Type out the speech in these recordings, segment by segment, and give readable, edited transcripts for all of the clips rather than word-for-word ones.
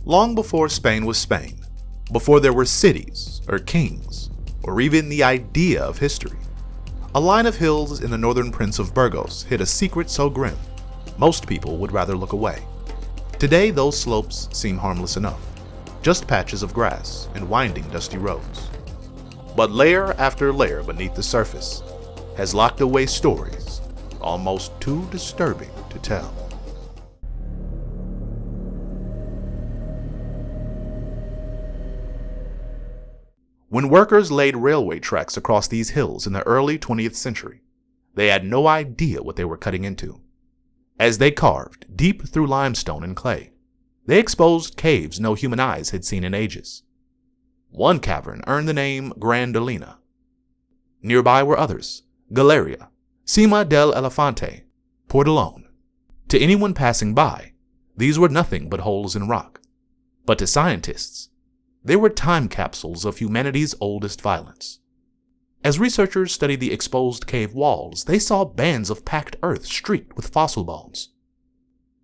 long before Spain was Spain, before there were cities or kings, or even the idea of history, a line of hills in the northern Prince of Burgos hid a secret so grim, most people would rather look away. Today, those slopes seem harmless enough, just patches of grass and winding dusty roads. But layer after layer beneath the surface has locked away stories almost too disturbing to tell. When workers laid railway tracks across these hills in the early 20th century, they had no idea what they were cutting into. As they carved deep through limestone and clay, they exposed caves no human eyes had seen in ages. One cavern earned the name Gran Dolina. Nearby were others: Galeria, Sima del Elefante, Portalone. To anyone passing by, these were nothing but holes in rock. But to scientists, they were time capsules of humanity's oldest violence. As researchers studied the exposed cave walls, they saw bands of packed earth streaked with fossil bones.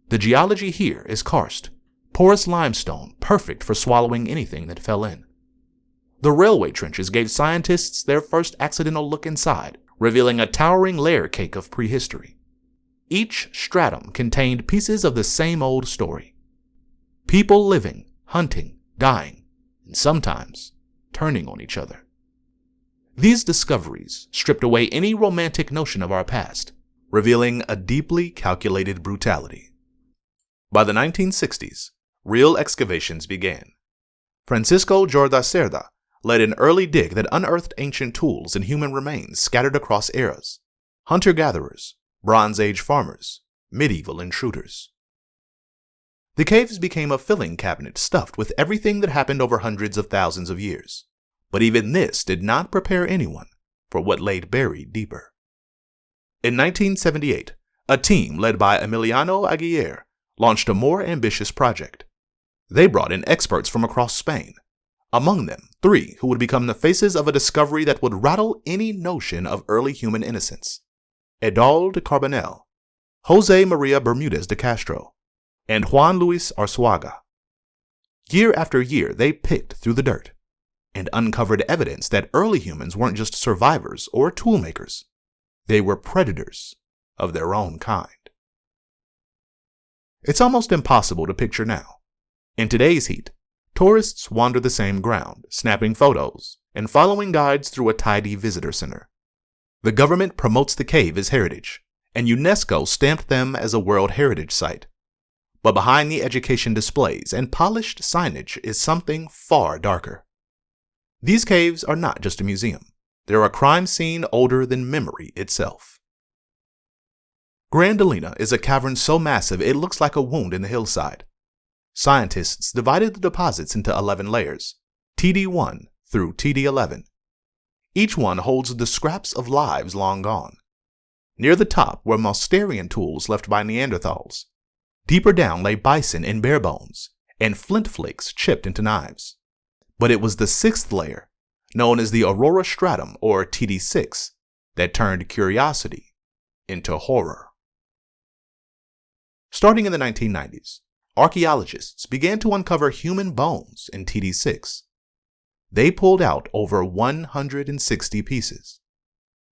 The geology here is karst, porous limestone perfect for swallowing anything that fell in. The railway trenches gave scientists their first accidental look inside, revealing a towering layer cake of prehistory. Each stratum contained pieces of the same old story. People living, hunting, dying, and sometimes turning on each other. These discoveries stripped away any romantic notion of our past, revealing a deeply calculated brutality. By the 1960s, real excavations began. Francisco Jorda Cerda led an early dig that unearthed ancient tools and human remains scattered across eras: hunter-gatherers, Bronze Age farmers, medieval intruders. The caves became a filling cabinet stuffed with everything that happened over hundreds of thousands of years. But even this did not prepare anyone for what lay buried deeper. In 1978, a team led by Emiliano Aguirre launched a more ambitious project. They brought in experts from across Spain, among them 3 who would become the faces of a discovery that would rattle any notion of early human innocence: Eudald Carbonell, Jose Maria Bermudez de Castro, and Juan Luis Arzuaga. Year after year, they picked through the dirt and uncovered evidence that early humans weren't just survivors or toolmakers. They were predators of their own kind. It's almost impossible to picture now. In today's heat, tourists wander the same ground, snapping photos and following guides through a tidy visitor center. The government promotes the cave as heritage, and UNESCO stamped them as a World Heritage Site. But behind the education displays and polished signage is something far darker. These caves are not just a museum. They're a crime scene older than memory itself. Gran Dolina is a cavern so massive it looks like a wound in the hillside. Scientists divided the deposits into 11 layers, TD1 through TD11. Each one holds the scraps of lives long gone. Near the top were Mousterian tools left by Neanderthals. Deeper down lay bison and bear bones, and flint flakes chipped into knives. But it was the 6th layer, known as the Aurora Stratum or TD6, that turned curiosity into horror. Starting in the 1990s, archaeologists began to uncover human bones in TD6. They pulled out over 160 pieces.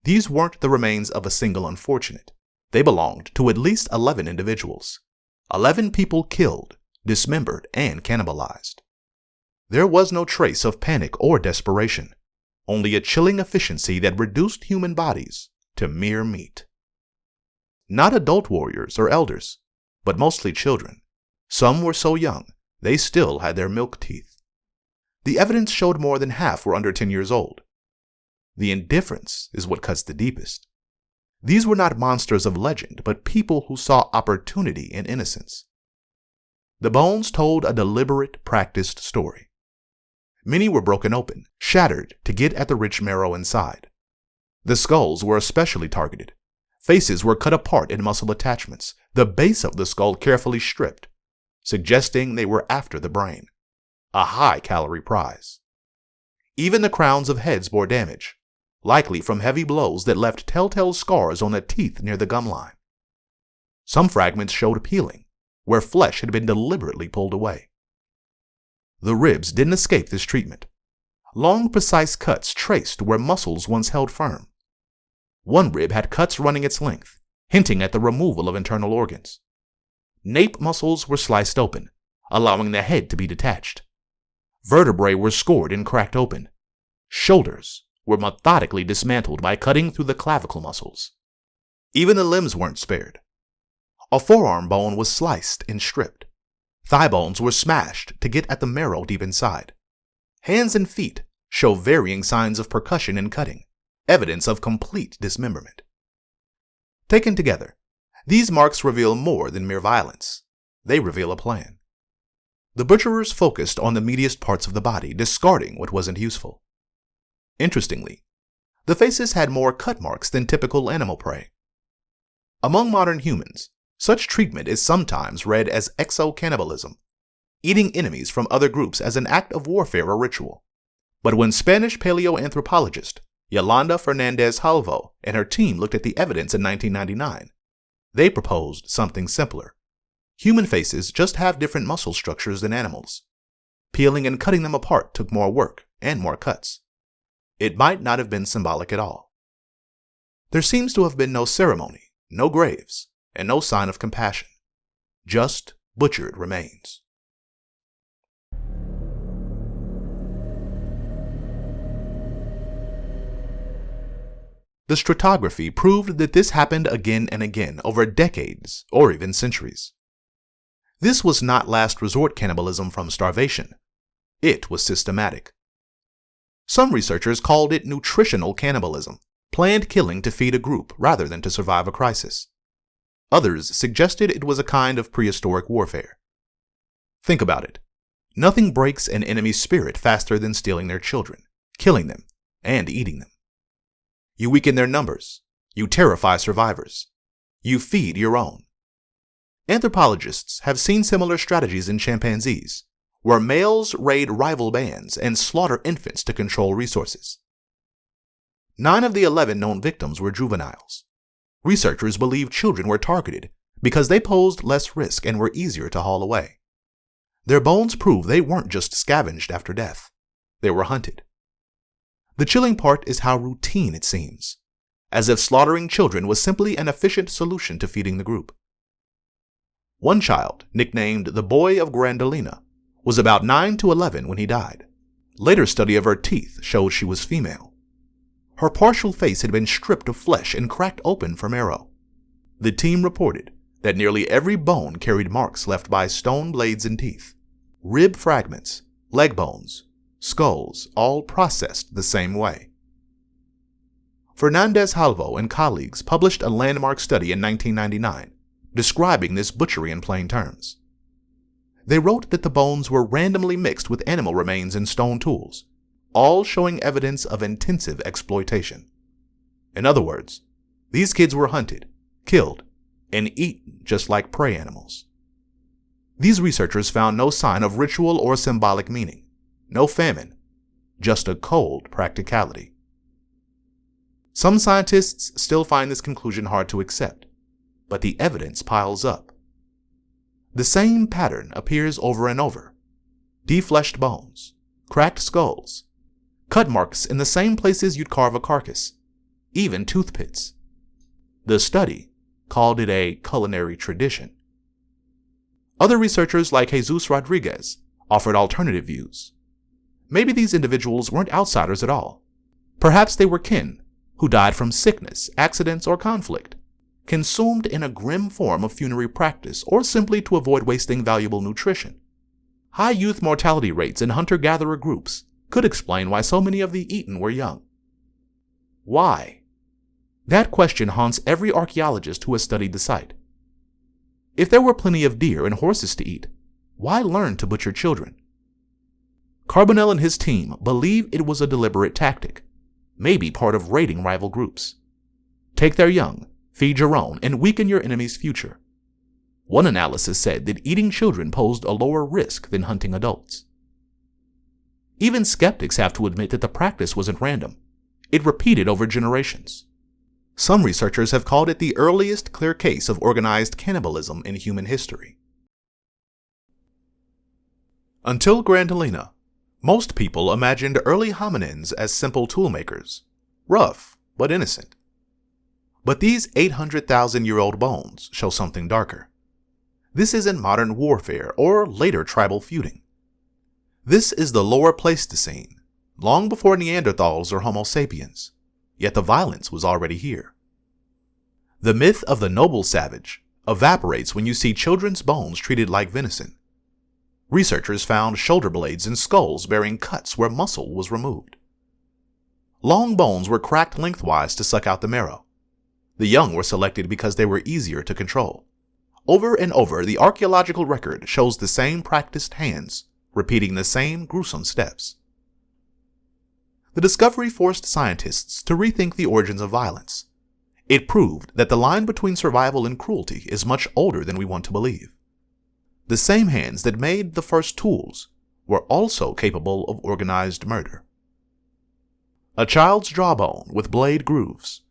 These weren't the remains of a single unfortunate. They belonged to at least 11 individuals. 11 people killed, dismembered, and cannibalized. There was no trace of panic or desperation, only a chilling efficiency that reduced human bodies to mere meat. Not adult warriors or elders, but mostly children. Some were so young, they still had their milk teeth. The evidence showed more than half were under 10 years old. The indifference is what cuts the deepest. These were not monsters of legend, but people who saw opportunity in innocence. The bones told a deliberate, practiced story. Many were broken open, shattered to get at the rich marrow inside. The skulls were especially targeted. Faces were cut apart in muscle attachments, the base of the skull carefully stripped, suggesting they were after the brain, a high-calorie prize. Even the crowns of heads bore damage, likely from heavy blows that left telltale scars on the teeth near the gum line. Some fragments showed peeling, where flesh had been deliberately pulled away. The ribs didn't escape this treatment. Long, precise cuts traced where muscles once held firm. One rib had cuts running its length, hinting at the removal of internal organs. Nape muscles were sliced open, allowing the head to be detached. Vertebrae were scored and cracked open. Shoulders were methodically dismantled by cutting through the clavicle muscles. Even the limbs weren't spared. A forearm bone was sliced and stripped. Thigh bones were smashed to get at the marrow deep inside. Hands and feet show varying signs of percussion and cutting, evidence of complete dismemberment. Taken together, these marks reveal more than mere violence. They reveal a plan. The butcherers focused on the meatiest parts of the body, discarding what wasn't useful. Interestingly, the faces had more cut marks than typical animal prey. Among modern humans, such treatment is sometimes read as exo-cannibalism, eating enemies from other groups as an act of warfare or ritual. But when Spanish paleoanthropologist Yolanda Fernandez Halvo and her team looked at the evidence in 1999, they proposed something simpler. Human faces just have different muscle structures than animals. Peeling and cutting them apart took more work and more cuts. It might not have been symbolic at all. There seems to have been no ceremony, no graves, and no sign of compassion. Just butchered remains. The stratigraphy proved that this happened again and again over decades or even centuries. This was not last resort cannibalism from starvation. It was systematic. Some researchers called it nutritional cannibalism, planned killing to feed a group rather than to survive a crisis. Others suggested it was a kind of prehistoric warfare. Think about it. Nothing breaks an enemy's spirit faster than stealing their children, killing them, and eating them. You weaken their numbers. You terrify survivors. You feed your own. Anthropologists have seen similar strategies in chimpanzees, where males raid rival bands and slaughter infants to control resources. 9 of the 11 known victims were juveniles. Researchers believe children were targeted because they posed less risk and were easier to haul away. Their bones prove they weren't just scavenged after death. They were hunted. The chilling part is how routine it seems, as if slaughtering children was simply an efficient solution to feeding the group. One child, nicknamed the Boy of Gran Dolina, was about 9 to 11 when he died. Later study of her teeth showed she was female. Her partial face had been stripped of flesh and cracked open for marrow. The team reported that nearly every bone carried marks left by stone blades and teeth. Rib fragments, leg bones, skulls, all processed the same way. Fernandez Halvo and colleagues published a landmark study in 1999 describing this butchery in plain terms. They wrote that the bones were randomly mixed with animal remains and stone tools, all showing evidence of intensive exploitation. In other words, these kids were hunted, killed, and eaten just like prey animals. These researchers found no sign of ritual or symbolic meaning, no famine, just a cold practicality. Some scientists still find this conclusion hard to accept, but the evidence piles up. The same pattern appears over and over. Defleshed bones, cracked skulls, cut marks in the same places you'd carve a carcass, even tooth pits. The study called it a culinary tradition. Other researchers like Jesus Rodriguez offered alternative views. Maybe these individuals weren't outsiders at all. Perhaps they were kin who died from sickness, accidents, or conflict, consumed in a grim form of funerary practice or simply to avoid wasting valuable nutrition. High youth mortality rates in hunter-gatherer groups could explain why so many of the eaten were young. Why? That question haunts every archaeologist who has studied the site. If there were plenty of deer and horses to eat, why learn to butcher children? Carbonell and his team believe it was a deliberate tactic, maybe part of raiding rival groups. Take their young, feed your own, and weaken your enemy's future. One analysis said that eating children posed a lower risk than hunting adults. Even skeptics have to admit that the practice wasn't random. It repeated over generations. Some researchers have called it the earliest clear case of organized cannibalism in human history. Until Gran Dolina, most people imagined early hominins as simple toolmakers, rough but innocent. But these 800,000-year-old bones show something darker. This isn't modern warfare or later tribal feuding. This is the lower Pleistocene, long before Neanderthals or Homo sapiens, yet the violence was already here. The myth of the noble savage evaporates when you see children's bones treated like venison. Researchers found shoulder blades and skulls bearing cuts where muscle was removed. Long bones were cracked lengthwise to suck out the marrow. The young were selected because they were easier to control. Over and over, the archaeological record shows the same practiced hands repeating the same gruesome steps. The discovery forced scientists to rethink the origins of violence. It proved that the line between survival and cruelty is much older than we want to believe. The same hands that made the first tools were also capable of organized murder. A child's jawbone with blade grooves,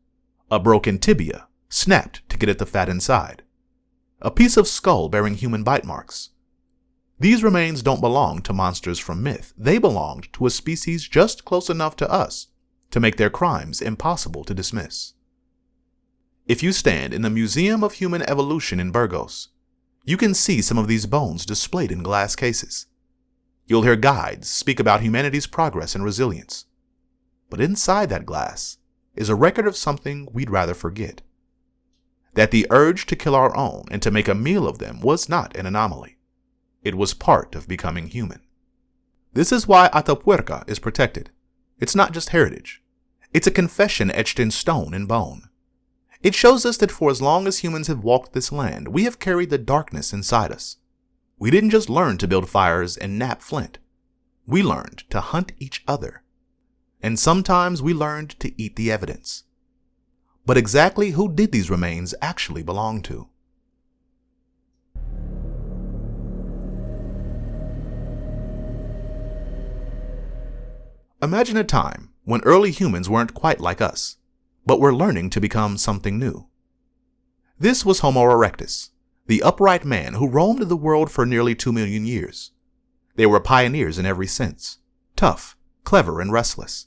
a broken tibia snapped to get at the fat inside, a piece of skull bearing human bite marks. These remains don't belong to monsters from myth. They belonged to a species just close enough to us to make their crimes impossible to dismiss. If you stand in the Museum of Human Evolution in Burgos, you can see some of these bones displayed in glass cases. You'll hear guides speak about humanity's progress and resilience. But inside that glass is a record of something we'd rather forget. That the urge to kill our own and to make a meal of them was not an anomaly. It was part of becoming human. This is why Atapuerca is protected. It's not just heritage. It's a confession etched in stone and bone. It shows us that for as long as humans have walked this land, we have carried the darkness inside us. We didn't just learn to build fires and knap flint. We learned to hunt each other. And sometimes we learned to eat the evidence. But exactly who did these remains actually belong to? Imagine a time when early humans weren't quite like us, but were learning to become something new. This was Homo erectus, the upright man who roamed the world for nearly 2 million years. They were pioneers in every sense, tough, clever, and restless.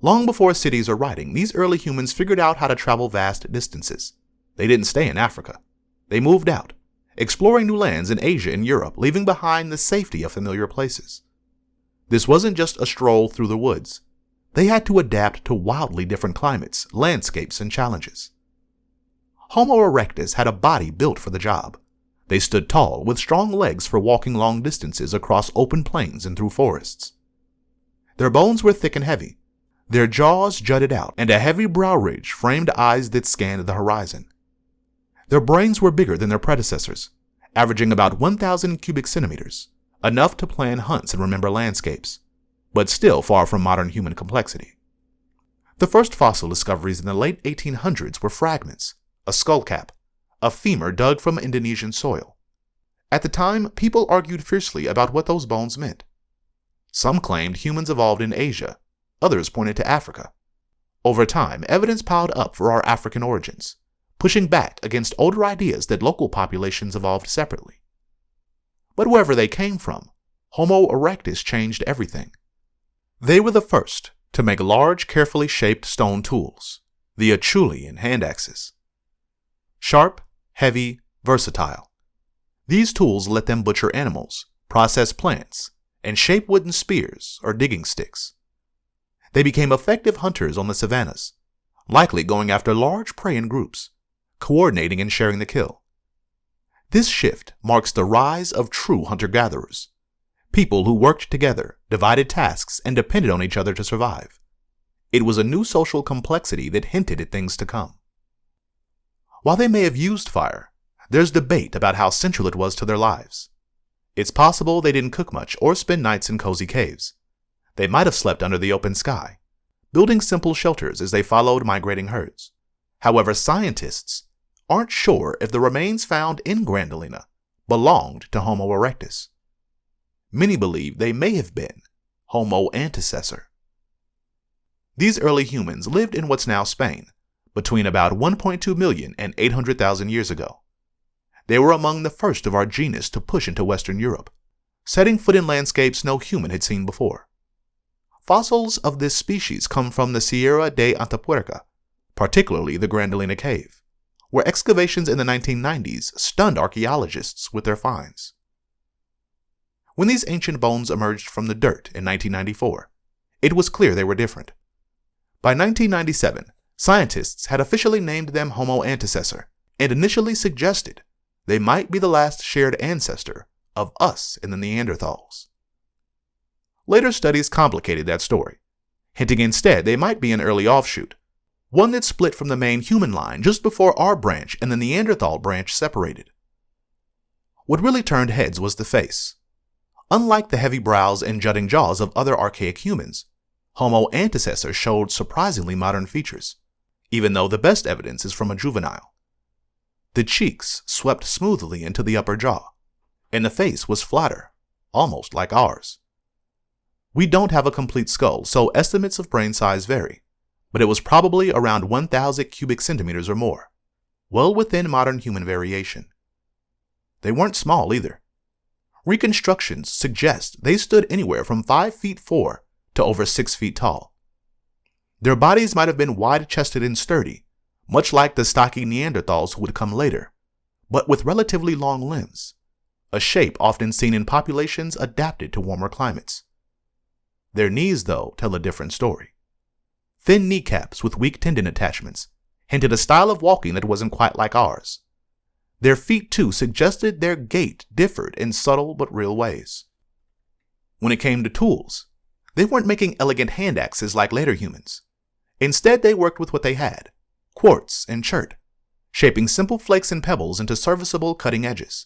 Long before cities or writing, these early humans figured out how to travel vast distances. They didn't stay in Africa. They moved out, exploring new lands in Asia and Europe, leaving behind the safety of familiar places. This wasn't just a stroll through the woods. They had to adapt to wildly different climates, landscapes, and challenges. Homo erectus had a body built for the job. They stood tall, with strong legs for walking long distances across open plains and through forests. Their bones were thick and heavy. Their jaws jutted out, and a heavy brow ridge framed eyes that scanned the horizon. Their brains were bigger than their predecessors, averaging about 1,000 cubic centimeters, enough to plan hunts and remember landscapes, but still far from modern human complexity. The first fossil discoveries in the late 1800s were fragments, a skull cap, a femur dug from Indonesian soil. At the time, people argued fiercely about what those bones meant. Some claimed humans evolved in Asia, others pointed to Africa. Over time, evidence piled up for our African origins, pushing back against older ideas that local populations evolved separately. But wherever they came from, Homo erectus changed everything. They were the first to make large, carefully shaped stone tools, the Acheulean hand axes. Sharp, heavy, versatile. These tools let them butcher animals, process plants, and shape wooden spears or digging sticks. They became effective hunters on the savannas, likely going after large prey in groups, coordinating and sharing the kill. This shift marks the rise of true hunter-gatherers, people who worked together, divided tasks, and depended on each other to survive. It was a new social complexity that hinted at things to come. While they may have used fire, there's debate about how central it was to their lives. It's possible they didn't cook much or spend nights in cozy caves. They might have slept under the open sky, building simple shelters as they followed migrating herds. However, scientists aren't sure if the remains found in Gran Dolina belonged to Homo erectus. Many believe they may have been Homo antecessor. These early humans lived in what's now Spain, between about 1.2 million and 800,000 years ago. They were among the first of our genus to push into Western Europe, setting foot in landscapes no human had seen before. Fossils of this species come from the Sierra de Atapuerca, particularly the Gran Dolina cave, where excavations in the 1990s stunned archaeologists with their finds. When these ancient bones emerged from the dirt in 1994, it was clear they were different. By 1997, scientists had officially named them Homo Antecessor and initially suggested they might be the last shared ancestor of us and the Neanderthals. Later studies complicated that story, hinting instead they might be an early offshoot, one that split from the main human line just before our branch and the Neanderthal branch separated. What really turned heads was the face. Unlike the heavy brows and jutting jaws of other archaic humans, Homo Antecessor showed surprisingly modern features, even though the best evidence is from a juvenile. The cheeks swept smoothly into the upper jaw, and the face was flatter, almost like ours. We don't have a complete skull, so estimates of brain size vary, but it was probably around 1,000 cubic centimeters or more, well within modern human variation. They weren't small either. Reconstructions suggest they stood anywhere from 5 feet 4 to over 6 feet tall. Their bodies might have been wide-chested and sturdy, much like the stocky Neanderthals who would come later, but with relatively long limbs, a shape often seen in populations adapted to warmer climates. Their knees, though, tell a different story. Thin kneecaps with weak tendon attachments hinted a style of walking that wasn't quite like ours. Their feet, too, suggested their gait differed in subtle but real ways. When it came to tools, they weren't making elegant hand axes like later humans. Instead, they worked with what they had, quartz and chert, shaping simple flakes and pebbles into serviceable cutting edges.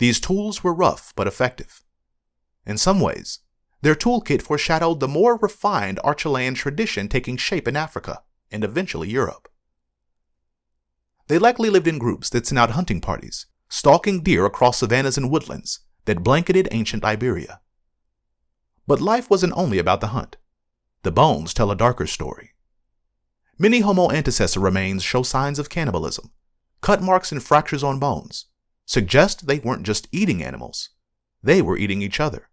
These tools were rough but effective. In some ways, their toolkit foreshadowed the more refined Archelaean tradition taking shape in Africa and eventually Europe. They likely lived in groups that sent out hunting parties, stalking deer across savannas and woodlands that blanketed ancient Iberia. But life wasn't only about the hunt. The bones tell a darker story. Many Homo Antecessor remains show signs of cannibalism. Cut marks and fractures on bones suggest they weren't just eating animals, they were eating each other.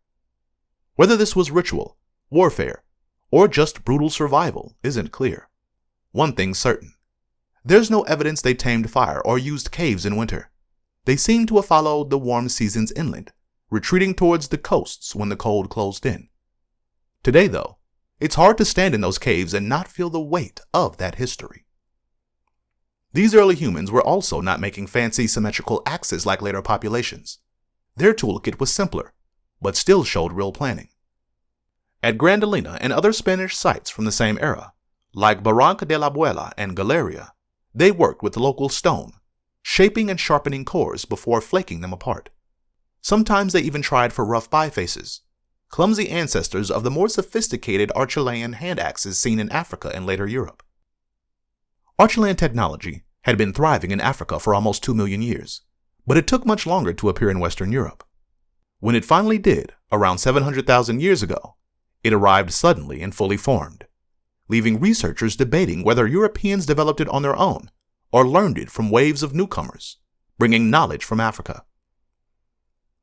Whether this was ritual, warfare, or just brutal survival isn't clear. One thing's certain. There's no evidence they tamed fire or used caves in winter. They seem to have followed the warm seasons inland, retreating towards the coasts when the cold closed in. Today, though, it's hard to stand in those caves and not feel the weight of that history. These early humans were also not making fancy symmetrical axes like later populations. Their toolkit was simpler, but still showed real planning. At Gran Dolina and other Spanish sites from the same era, like Barranca de la Abuela and Galeria, they worked with local stone, shaping and sharpening cores before flaking them apart. Sometimes they even tried for rough bifaces, clumsy ancestors of the more sophisticated Archelaean hand axes seen in Africa and later Europe. Archelaean technology had been thriving in Africa for almost 2 million years, but it took much longer to appear in Western Europe. When it finally did, around 700,000 years ago, it arrived suddenly and fully formed, leaving researchers debating whether Europeans developed it on their own or learned it from waves of newcomers, bringing knowledge from Africa.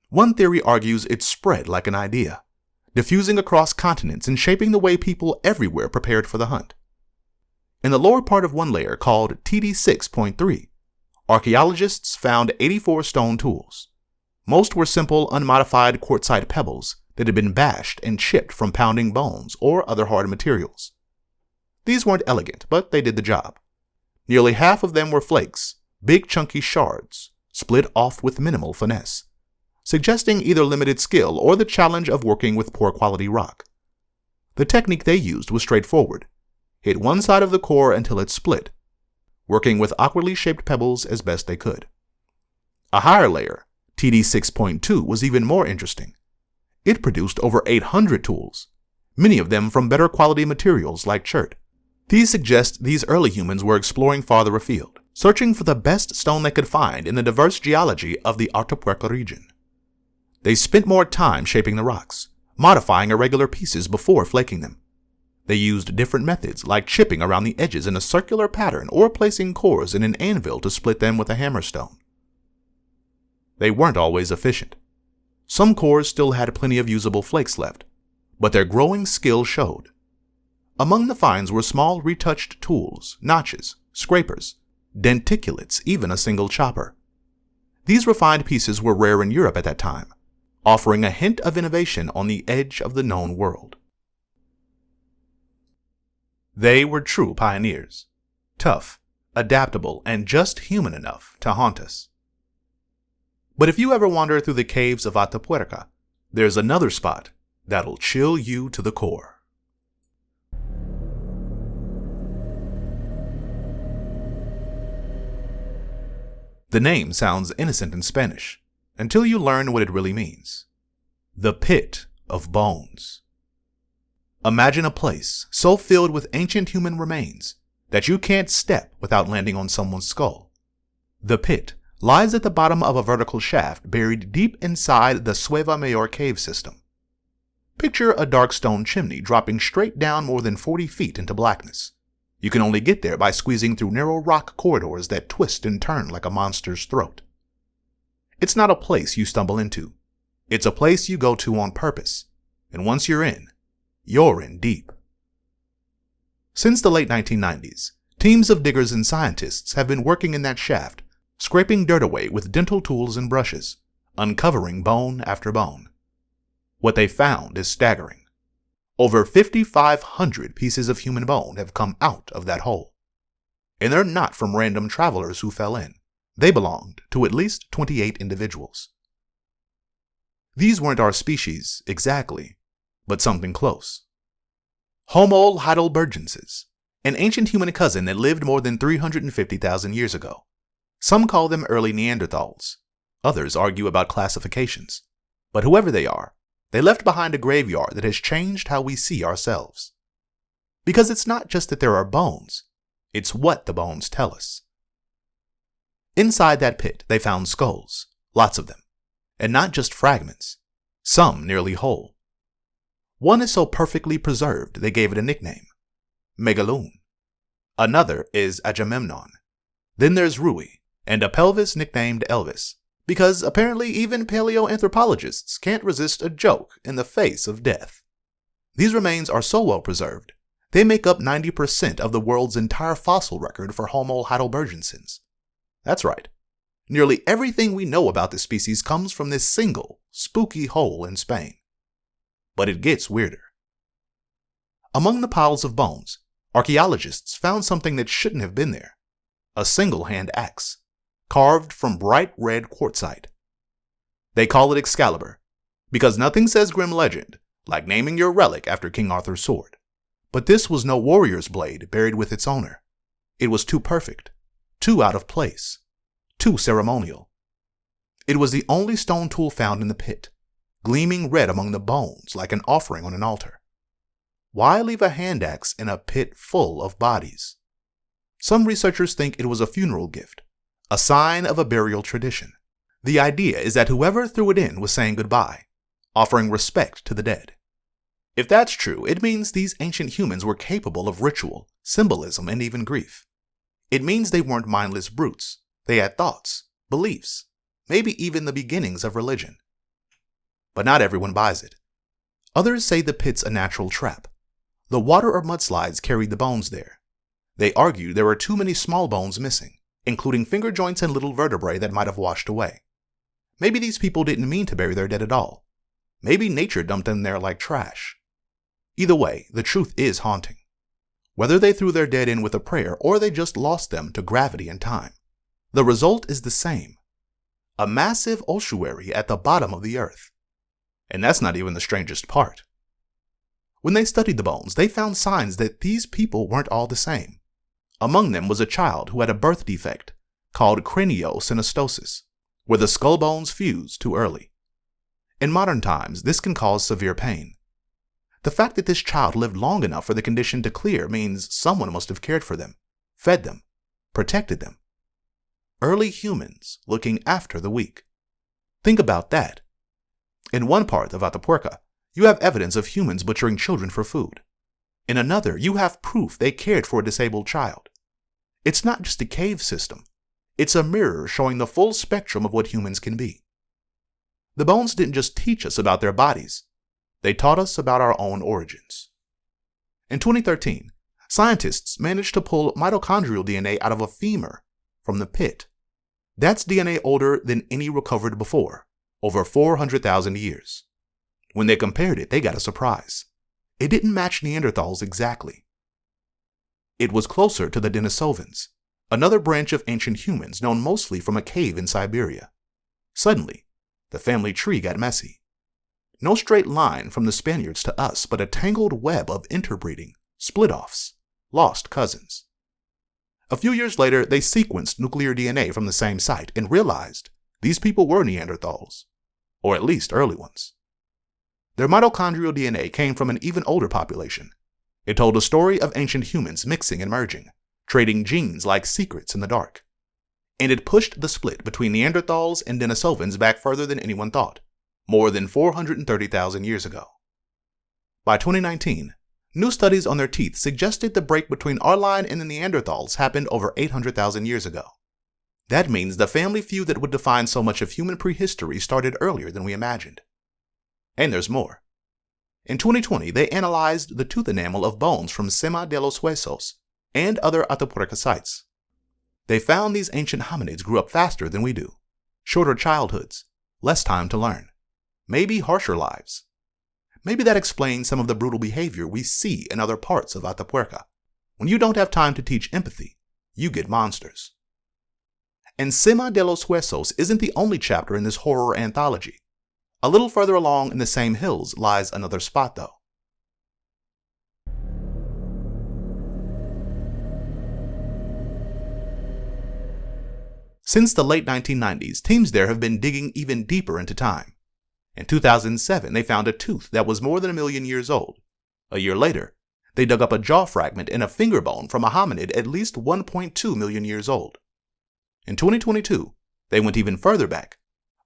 One theory argues it spread like an idea, diffusing across continents and shaping the way people everywhere prepared for the hunt. In the lower part of one layer called TD6.3, archaeologists found 84 stone tools. Most were simple, unmodified quartzite pebbles that had been bashed and chipped from pounding bones or other hard materials. These weren't elegant, but they did the job. Nearly half of them were flakes, big chunky shards, split off with minimal finesse, suggesting either limited skill or the challenge of working with poor quality rock. The technique they used was straightforward. Hit one side of the core until it split, working with awkwardly shaped pebbles as best they could. A higher layer, TD6.2, was even more interesting. It produced over 800 tools, many of them from better quality materials like chert. These suggest these early humans were exploring farther afield, searching for the best stone they could find in the diverse geology of the Atapuerca region. They spent more time shaping the rocks, modifying irregular pieces before flaking them. They used different methods like chipping around the edges in a circular pattern or placing cores in an anvil to split them with a hammerstone. They weren't always efficient. Some cores still had plenty of usable flakes left, but their growing skill showed. Among the finds were small retouched tools, notches, scrapers, denticulates, even a single chopper. These refined pieces were rare in Europe at that time, offering a hint of innovation on the edge of the known world. They were true pioneers, tough, adaptable, and just human enough to haunt us. But if you ever wander through the caves of Atapuerca, there's another spot that'll chill you to the core. The name sounds innocent in Spanish, until you learn what it really means. The Pit of Bones. Imagine a place so filled with ancient human remains that you can't step without landing on someone's skull. The pit lies at the bottom of a vertical shaft buried deep inside the Cueva Mayor cave system. Picture a dark stone chimney dropping straight down more than 40 feet into blackness. You can only get there by squeezing through narrow rock corridors that twist and turn like a monster's throat. It's not a place you stumble into. It's a place you go to on purpose, and once you're in deep. Since the late 1990s, teams of diggers and scientists have been working in that shaft, scraping dirt away with dental tools and brushes, uncovering bone after bone. What they found is staggering. Over 5,500 pieces of human bone have come out of that hole. And they're not from random travelers who fell in. They belonged to at least 28 individuals. These weren't our species exactly, but something close. Homo heidelbergensis, an ancient human cousin that lived more than 350,000 years ago. Some call them early Neanderthals. Others argue about classifications. But whoever they are, they left behind a graveyard that has changed how we see ourselves. Because it's not just that there are bones, it's what the bones tell us. Inside that pit, they found skulls, lots of them, and not just fragments, some nearly whole. One is so perfectly preserved they gave it a nickname, Megaloon. Another is Agamemnon. Then there's Rui, and a pelvis nicknamed Elvis, because apparently even paleoanthropologists can't resist a joke in the face of death. These remains are so well preserved, they make up 90% of the world's entire fossil record for Homo heidelbergensis. That's right. Nearly everything we know about this species comes from this single, spooky hole in Spain. But it gets weirder. Among the piles of bones, archaeologists found something that shouldn't have been there. A single-hand axe, carved from bright red quartzite. They call it Excalibur, because nothing says grim legend like naming your relic after King Arthur's sword. But this was no warrior's blade buried with its owner. It was too perfect, too out of place, too ceremonial. It was the only stone tool found in the pit, gleaming red among the bones like an offering on an altar. Why leave a hand axe in a pit full of bodies? Some researchers think it was a funeral gift, a sign of a burial tradition. The idea is that whoever threw it in was saying goodbye, offering respect to the dead. If that's true, it means these ancient humans were capable of ritual, symbolism, and even grief. It means they weren't mindless brutes. They had thoughts, beliefs, maybe even the beginnings of religion. But not everyone buys it. Others say the pit's a natural trap. The water or mudslides carried the bones there. They argue there are too many small bones missing, including finger joints and little vertebrae that might have washed away. Maybe these people didn't mean to bury their dead at all. Maybe nature dumped them there like trash. Either way, the truth is haunting. Whether they threw their dead in with a prayer or they just lost them to gravity and time, the result is the same. A massive ossuary at the bottom of the earth. And that's not even the strangest part. When they studied the bones, they found signs that these people weren't all the same. Among them was a child who had a birth defect called craniosynostosis, where the skull bones fused too early. In modern times, this can cause severe pain. The fact that this child lived long enough for the condition to clear means someone must have cared for them, fed them, protected them. Early humans looking after the weak. Think about that. In one part of Atapuerca, you have evidence of humans butchering children for food. In another, you have proof they cared for a disabled child. It's not just a cave system. It's a mirror showing the full spectrum of what humans can be. The bones didn't just teach us about their bodies, they taught us about our own origins. In 2013, scientists managed to pull mitochondrial DNA out of a femur from the pit. That's DNA older than any recovered before, over 400,000 years. When they compared it, they got a surprise. It didn't match Neanderthals exactly. It was closer to the Denisovans, another branch of ancient humans known mostly from a cave in Siberia. Suddenly, the family tree got messy. No straight line from the Spaniards to us, but a tangled web of interbreeding, split-offs, lost cousins. A few years later, they sequenced nuclear DNA from the same site and realized these people were Neanderthals, or at least early ones. Their mitochondrial DNA came from an even older population. It told a story of ancient humans mixing and merging, trading genes like secrets in the dark. And it pushed the split between Neanderthals and Denisovans back further than anyone thought, more than 430,000 years ago. By 2019, new studies on their teeth suggested the break between our line and the Neanderthals happened over 800,000 years ago. That means the family feud that would define so much of human prehistory started earlier than we imagined. And there's more. In 2020, they analyzed the tooth enamel of bones from Sima de los Huesos and other Atapuerca sites. They found these ancient hominids grew up faster than we do, shorter childhoods, less time to learn, maybe harsher lives. Maybe that explains some of the brutal behavior we see in other parts of Atapuerca. When you don't have time to teach empathy, you get monsters. And Sima de los Huesos isn't the only chapter in this horror anthology. A little further along in the same hills lies another spot, though. Since the late 1990s, teams there have been digging even deeper into time. In 2007, they found a tooth that was more than 1 million years old. A year later, they dug up a jaw fragment and a finger bone from a hominid at least 1.2 million years old. In 2022, they went even further back,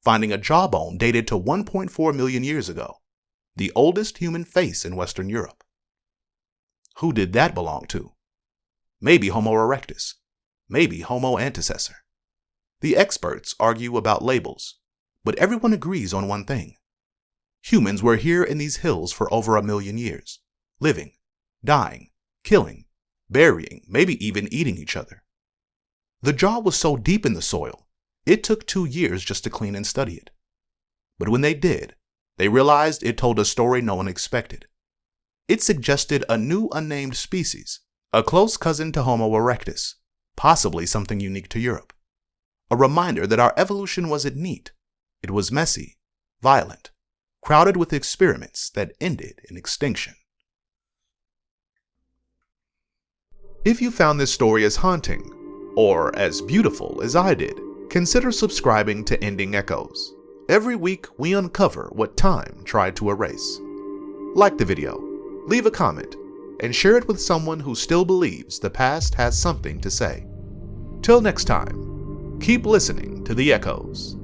finding a jawbone dated to 1.4 million years ago, the oldest human face in Western Europe. Who did that belong to? Maybe Homo erectus, maybe Homo antecessor. The experts argue about labels, but everyone agrees on one thing. Humans were here in these hills for over 1 million years, living, dying, killing, burying, maybe even eating each other. The jaw was so deep in the soil, it took 2 years just to clean and study it. But when they did, they realized it told a story no one expected. It suggested a new unnamed species, a close cousin to Homo erectus, possibly something unique to Europe. A reminder that our evolution wasn't neat. It was messy, violent, crowded with experiments that ended in extinction. If you found this story as haunting, or as beautiful as I did, consider subscribing to Ending Echoes. Every week, we uncover what time tried to erase. Like the video, leave a comment, and share it with someone who still believes the past has something to say. Till next time, keep listening to the echoes.